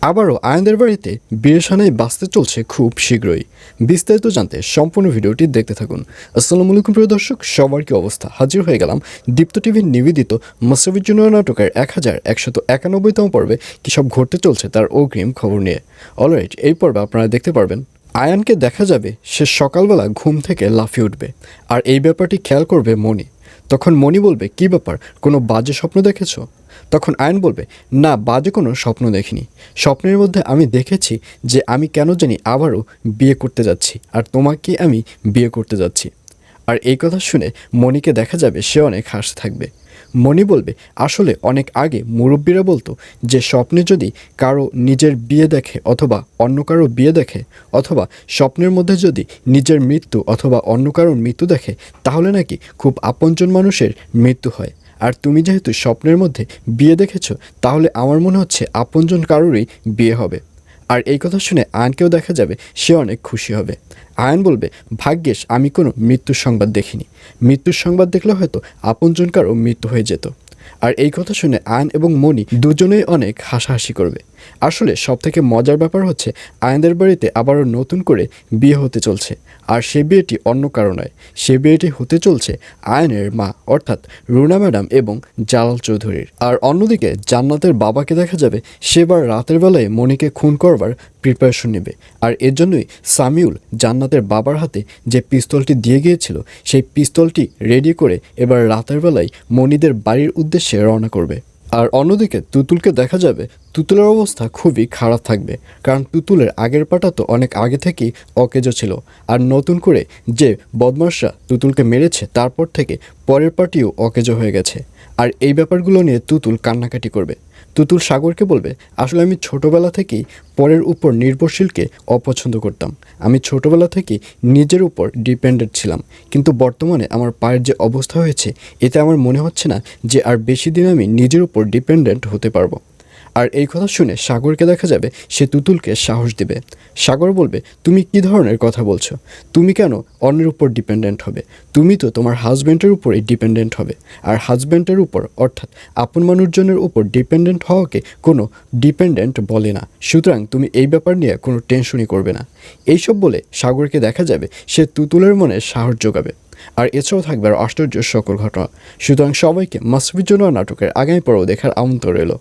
আবারও আয়ানদের বাড়িতে বিয়ের সানাই বাঁচতে চলছে খুব শীঘ্রই। বিস্তারিত জানতে সম্পূর্ণ ভিডিওটি দেখতে থাকুন। আসসালামু আলাইকুম প্রিয় দর্শক, সবার কি অবস্থা? হাজির হয়ে গেলাম দীপ্ত টিভির নিবেদিত মাশরাফি জুনিয়র নাটকের 1191তম পর্বে কী সব ঘটতে চলছে তার অগ্রিম খবর নিয়ে। অলরাইট, এই পর্বে আপনারা দেখতে পারবেন আয়ানকে দেখা যাবে সে সকালবেলা ঘুম থেকে লাফিয়ে উঠবে, আর এই ব্যাপারটি খেয়াল করবে মনি। তখন মনি বলবে, কী ব্যাপার, কোনো বাজে স্বপ্ন দেখেছো? তখন আয়ন বলবে, না, বাজে কোনো স্বপ্ন দেখিনি। স্বপ্নের মধ্যে আমি দেখেছি যে আমি কেন জানি আবারও বিয়ে করতে যাচ্ছি, আর তোমাকে আমি বিয়ে করতে যাচ্ছি। আর এই কথা শুনে মনিকে দেখা যাবে সে অনেক হাসতে থাকবে। মনি বলবে, আসলে অনেক আগে মুরব্বীরা বলতো যে স্বপ্নে যদি কারো নিজের বিয়ে দেখে অথবা অন্য কারো বিয়ে দেখে, অথবা স্বপ্নের মধ্যে যদি নিজের মৃত্যু অথবা অন্য কারোর মৃত্যু দেখে, তাহলে নাকি খুব আপনজন মানুষের মৃত্যু হয়। আর তুমি যেহেতু স্বপ্নের মধ্যে বিয়ে দেখেছো, তাহলে আমার মনে হচ্ছে আপনজন কারোরই বিয়ে হবে। আর এই কথা শুনে আয়নকেও দেখা যাবে সে অনেক খুশি হবে। আয়ন বলবে, ভাগ্যিস আমি কোনো মৃত্যুর সংবাদ দেখিনি। মৃত্যুর সংবাদ দেখলে হয়তো আপনজন কারো মৃত্যু হয়ে যেত। আর এই কথা শুনে আয়ন এবং মনি দুজনেই অনেক হাসাহাসি করবে। আসলে সবথেকে মজার ব্যাপার হচ্ছে আয়নদের বাড়িতে আবারও নতুন করে বিয়ে হতে চলছে, আর সে বিয়েটি অন্য কারো নয়, সে বিয়েটি হতে চলছে আয়নের মা অর্থাৎ রুনা ম্যাডাম এবং জালাল চৌধুরীর। আর অন্যদিকে জান্নাতের বাবাকে দেখা যাবে সেবার রাতের বেলায় মনিকে খুন করবার প্রিপারেশন নেবে। আর এর জন্যই সামিউল জান্নাতের বাবার হাতে যে পিস্তলটি দিয়ে গিয়েছিল সেই পিস্তলটি রেডি করে এবার রাতের বেলায় মনিদের বাড়ির উদ্দেশ্যে রওনা করবে। আর অন্যদিকে তুতুলকে দেখা যাবে তুতুলের অবস্থা খুবই খারাপ থাকবে, কারণ তুতুলের আগের পাটা তো অনেক আগে থেকেই অকেজো ছিল, আর নতুন করে যে বদমাশরা তুতুলকে মেরেছে তারপর থেকে পরের পাটিও অকেজো হয়ে গেছে। আর এই ব্যাপারগুলো নিয়ে তুতুল কান্নাকাটি করবে। তুতুল সাগরকে বলবে, আসলে আমি ছোটোবেলা থেকেই পরের উপর নির্ভরশীলকে অপছন্দ করতাম। আমি ছোটোবেলা থেকেই নিজের উপর ডিপেন্ডেন্ট ছিলাম, কিন্তু বর্তমানে আমার পায়ের যে অবস্থা হয়েছে এতে আমার মনে হচ্ছে না যে আর বেশি দিন আমি নিজের উপর ডিপেন্ডেন্ট হতে পারবো। আর এই কথা শুনে সাগরকে দেখা যাবে সে তুতুলকে সাহস দিবে। সাগর বলবে, তুমি কী ধরনের কথা বলছো? তুমি কেন অন্যের উপর ডিপেন্ডেন্ট হবে? তুমি তো তোমার হাজব্যান্ডের উপরেই ডিপেন্ডেন্ট হবে। আর হাজব্যান্ডের উপর অর্থাৎ আপন মানুষজনের উপর ডিপেন্ডেন্ট হওয়াকে কোনো ডিপেন্ডেন্ট বলে না। সুতরাং তুমি এই ব্যাপার নিয়ে কোনো টেনশনই করবে না। এইসব বলে সাগরকে দেখা যাবে সে তুতুলের মনে সাহস যোগাবে। আর এছাড়াও থাকবে আর আশ্চর্য সকল ঘটনা। সুতরাং সবাইকে মাশরাফি জুনিয়র নাটকের আগামী পর্ব দেখার আমন্ত্রণ রইল।